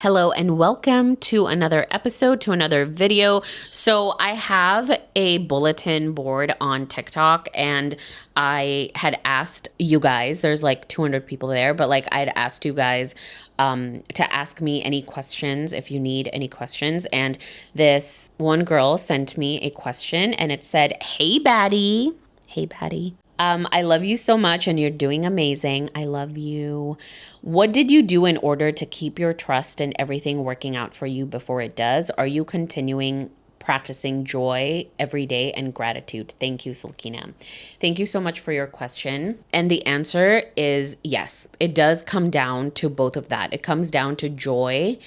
Hello and welcome to another episode, to another video. So I have a bulletin board on TikTok and I had asked you guys, there's like 200 people there, but like I'd asked you guys to ask me any questions if you need any questions. And this one girl sent me a question and it said, "Hey baddie." Hey baddie. I love you so much and you're doing amazing. I love you. What did you do in order to keep your trust and everything working out for you before it does? Are you continuing practicing joy every day and gratitude? Thank you, Silkina. Thank you so much for your question. And the answer is yes. It does come down to both of that. It comes down to joy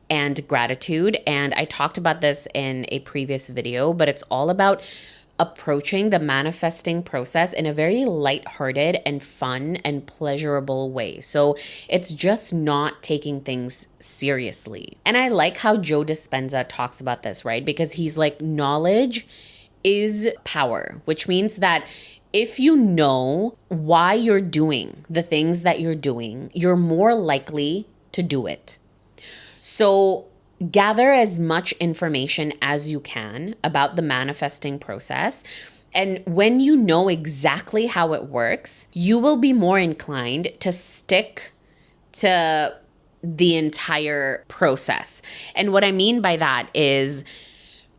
and gratitude. And I talked about this in a previous video, but it's all about approaching the manifesting process in a very lighthearted and fun and pleasurable way. So it's just not taking things seriously. And I like how Joe Dispenza talks about this, right? Because he's like, knowledge is power, which means that if you know why you're doing the things that you're doing, you're more likely to do it. So gather as much information as you can about the manifesting process. And when you know exactly how it works, you will be more inclined to stick to the entire process. And what I mean by that is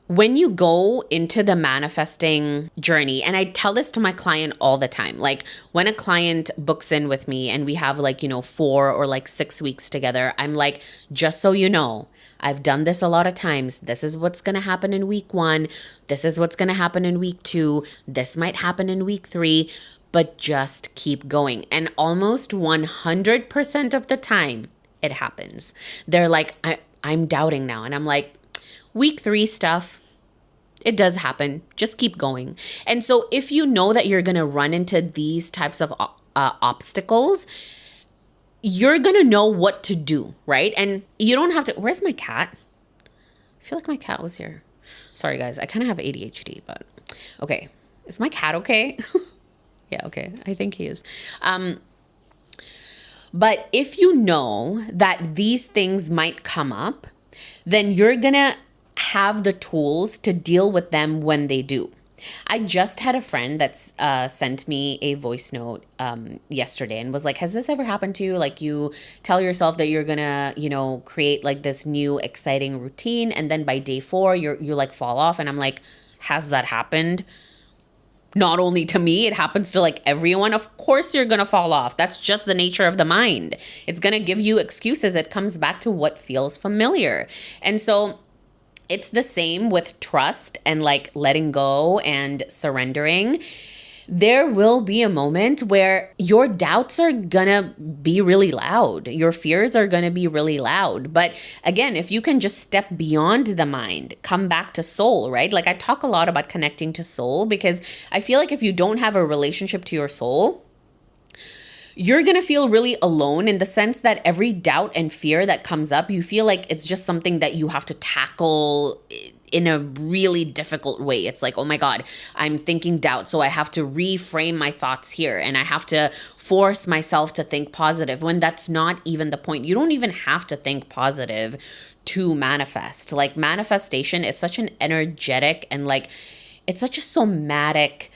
when you go into the manifesting journey, and I tell this to my client all the time, like when a client books in with me and we have 4 or 6 weeks together, I'm like, just so you know, I've done this a lot of times. This is what's going to happen in week 1. This is what's going to happen in week 2. This might happen in week 3, but just keep going. And almost 100% of the time it happens. They're like, I'm doubting now. And I'm like, week 3 stuff, it does happen. Just keep going. And so if you know that you're going to run into these types of obstacles, you're going to know what to do, right? And you don't have to, where's my cat? I feel like my cat was here. Sorry guys, I kind of have ADHD, but okay. Is my cat okay? Yeah, okay. I think he is. But if you know that these things might come up, then you're going to have the tools to deal with them when they do. I just had a friend that's sent me a voice note yesterday and was like, has this ever happened to you? Like you tell yourself that you're gonna, create like this new exciting routine, and then by day 4, you like fall off. And I'm like, has that happened? Not only to me, it happens to like everyone. Of course you're going to fall off. That's just the nature of the mind. It's going to give you excuses. It comes back to what feels familiar. And so it's the same with trust and like letting go and surrendering. There will be a moment where your doubts are gonna be really loud. Your fears are gonna be really loud. But again, if you can just step beyond the mind, come back to soul, right? Like I talk a lot about connecting to soul because I feel like if you don't have a relationship to your soul, you're going to feel really alone in the sense that every doubt and fear that comes up, you feel like it's just something that you have to tackle in a really difficult way. It's like, oh my God, I'm thinking doubt. So I have to reframe my thoughts here and I have to force myself to think positive when that's not even the point. You don't even have to think positive to manifest. Like manifestation is such an energetic and like, it's such a somatic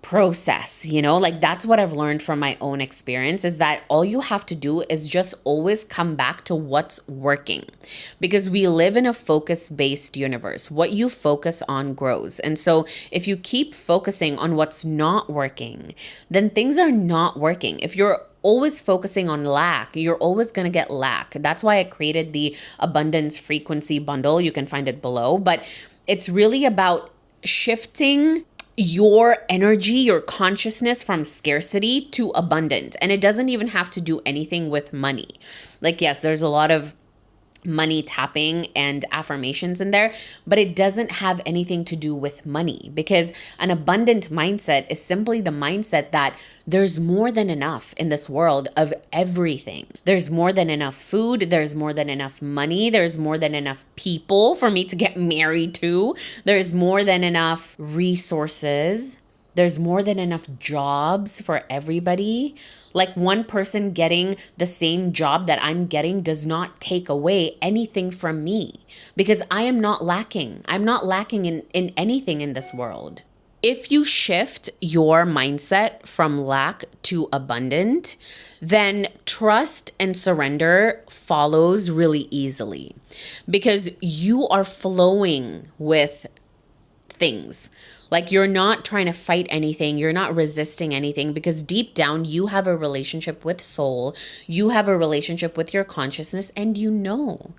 process, like that's what I've learned from my own experience is that all you have to do is just always come back to what's working, because we live in a focus-based universe. What you focus on grows. And so if you keep focusing on what's not working, then things are not working. If you're always focusing on lack, you're always going to get lack. That's why I created the abundance frequency bundle. You can find it below, but it's really about shifting your energy, your consciousness from scarcity to abundant. And it doesn't even have to do anything with money. Like, yes, there's a lot of money tapping and affirmations in there, but it doesn't have anything to do with money, because an abundant mindset is simply the mindset that there's more than enough in this world of everything. There's more than enough food. There's more than enough money. There's more than enough people for me to get married to. There's more than enough resources There's more than enough jobs for everybody. Like one person getting the same job that I'm getting does not take away anything from me because I am not lacking. I'm not lacking in anything in this world. If you shift your mindset from lack to abundant, then trust and surrender follows really easily because you are flowing with things. Like you're not trying to fight anything, you're not resisting anything because deep down you have a relationship with soul, you have a relationship with your consciousness, and you know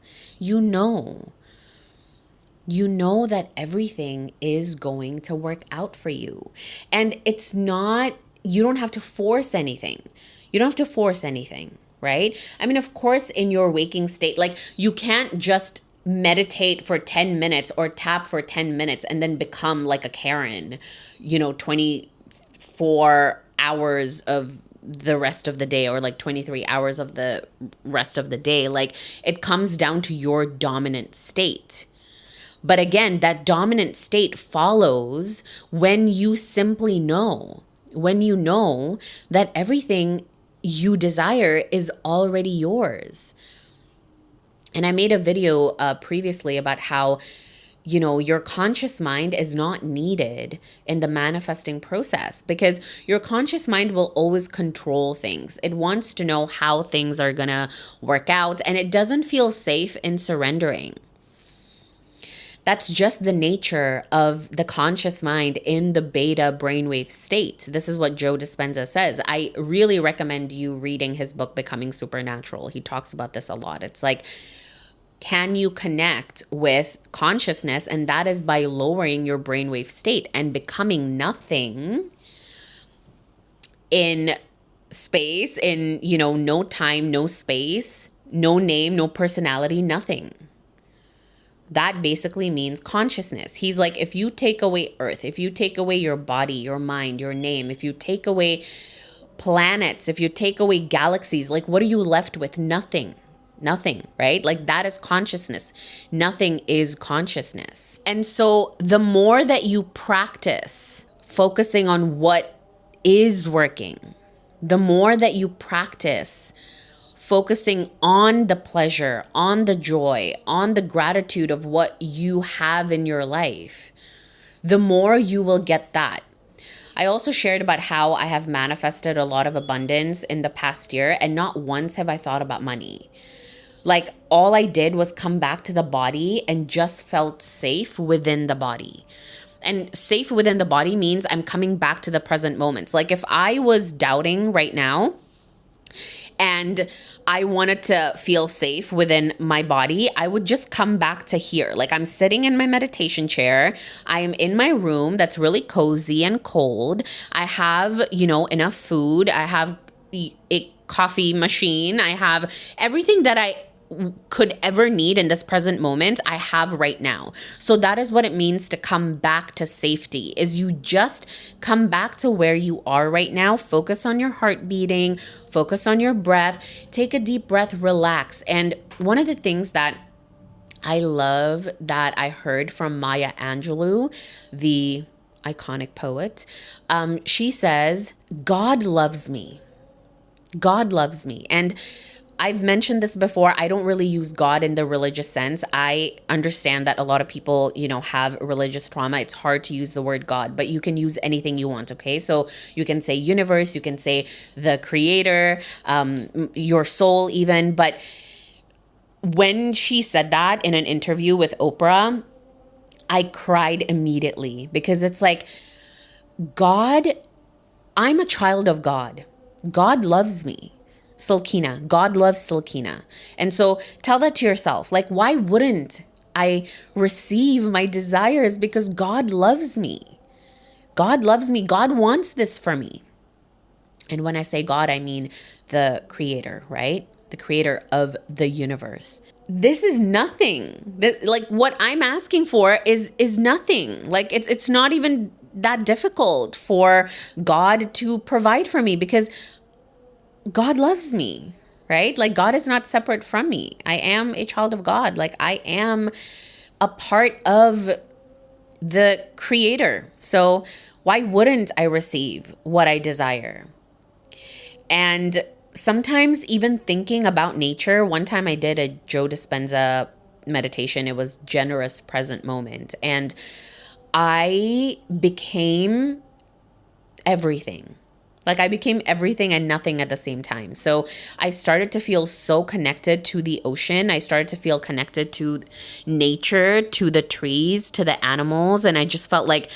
that everything is going to work out for you. And it's not, you don't have to force anything. You don't have to force anything, right? I mean, of course, in your waking state, like you can't just meditate for 10 minutes or tap for 10 minutes and then become like a Karen, 24 hours of the rest of the day, or like 23 hours of the rest of the day. Like it comes down to your dominant state. But again, that dominant state follows when you simply know, when you know that everything you desire is already yours. And I made a video previously about how, your conscious mind is not needed in the manifesting process because your conscious mind will always control things. It wants to know how things are going to work out, and it doesn't feel safe in surrendering. That's just the nature of the conscious mind in the beta brainwave state. This is what Joe Dispenza says. I really recommend you reading his book, Becoming Supernatural. He talks about this a lot. It's like, can you connect with consciousness? And that is by lowering your brainwave state and becoming nothing in space, in, no time, no space, no name, no personality, nothing. That basically means consciousness. He's like, if you take away Earth, if you take away your body, your mind, your name, if you take away planets, if you take away galaxies, like what are you left with? Nothing, right? Like that is consciousness. Nothing is consciousness. And so the more that you practice focusing on what is working, the more that you practice focusing on the pleasure, on the joy, on the gratitude of what you have in your life, the more you will get that. I also shared about how I have manifested a lot of abundance in the past year, and not once have I thought about money. Like all I did was come back to the body and just felt safe within the body. And safe within the body means I'm coming back to the present moments. Like if I was doubting right now, and I wanted to feel safe within my body, I would just come back to here. Like I'm sitting in my meditation chair. I am in my room that's really cozy and cold. I have, enough food. I have a coffee machine. I have everything that I could ever need in this present moment, I have right now. So that is what it means to come back to safety, is you just come back to where you are right now. Focus on your heart beating, focus on your breath, take a deep breath, relax. And one of the things that I love that I heard from Maya Angelou, the iconic poet, she says, God loves me. God loves me. And I've mentioned this before. I don't really use God in the religious sense. I understand that a lot of people, have religious trauma. It's hard to use the word God, but you can use anything you want, okay? So you can say universe, you can say the creator, your soul even. But when she said that in an interview with Oprah, I cried immediately because it's like, God, I'm a child of God. God loves me. Silkina. God loves Silkina. And so tell that to yourself. Like, why wouldn't I receive my desires? Because God loves me. God loves me. God wants this for me. And when I say God, I mean the creator, right? The creator of the universe. This is nothing. Like what I'm asking for is nothing. Like it's not even that difficult for God to provide for me because God loves me, right? Like God is not separate from me. I am a child of God. Like I am a part of the creator. So Why wouldn't I receive what I desire? And sometimes even thinking about nature, one time I did a Joe Dispenza meditation. It was generous present moment. And I became everything. Like I became everything and nothing at the same time. So I started to feel so connected to the ocean. I started to feel connected to nature, to the trees, to the animals. And I just felt like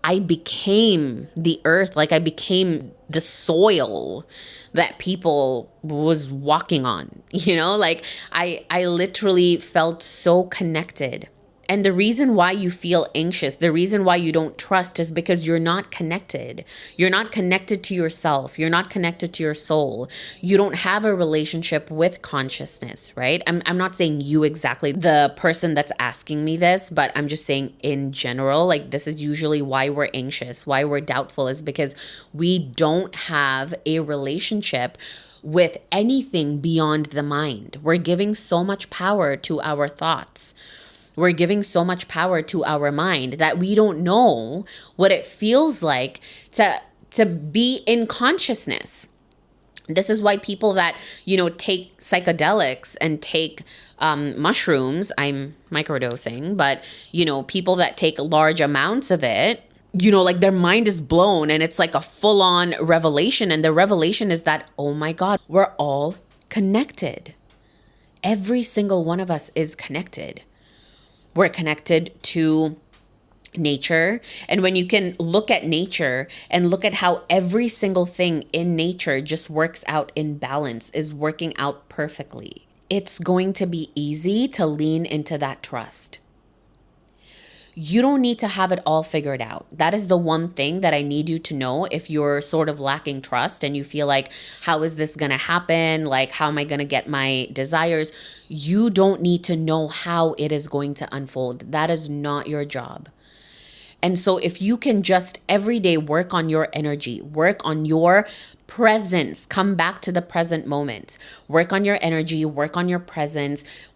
I became the earth. Like I became the soil that people was walking on, like I literally felt so connected. And the reason why you feel anxious, the reason why you don't trust is because you're not connected. You're not connected to yourself. You're not connected to your soul. You don't have a relationship with consciousness, right? I'm not saying you exactly, the person that's asking me this, but I'm just saying in general, like this is usually why we're anxious, why we're doubtful, is because we don't have a relationship with anything beyond the mind. We're giving so much power to our thoughts. We're giving so much power to our mind that we don't know what it feels like to be in consciousness. This is why people that, take psychedelics and take mushrooms, I'm microdosing, but, people that take large amounts of it, like their mind is blown and it's like a full on revelation. And the revelation is that, oh my God, we're all connected. Every single one of us is connected. We're connected to nature. And when you can look at nature and look at how every single thing in nature just works out in balance, is working out perfectly, it's going to be easy to lean into that trust. You don't need to have it all figured out. That is the one thing that I need you to know. If you're sort of lacking trust and you feel like, how is this going to happen? Like, how am I going to get my desires? You don't need to know how it is going to unfold. That is not your job. And so if you can just every day work on your energy, work on your presence, come back to the present moment, work on your energy, work on your presence,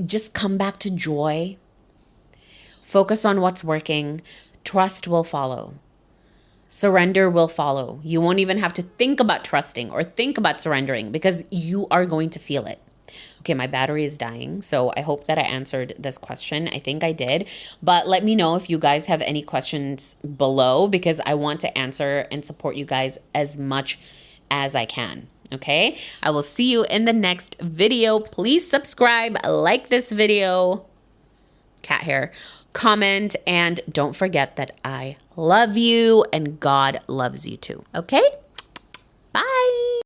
just come back to joy. Focus on what's working. Trust will follow. Surrender will follow. You won't even have to think about trusting or think about surrendering because you are going to feel it. Okay, my battery is dying, so I hope that I answered this question. I think I did. But let me know if you guys have any questions below because I want to answer and support you guys as much as I can. Okay, I will see you in the next video. Please subscribe, like this video. Cat hair. Comment, and don't forget that I love you and God loves you too. Okay?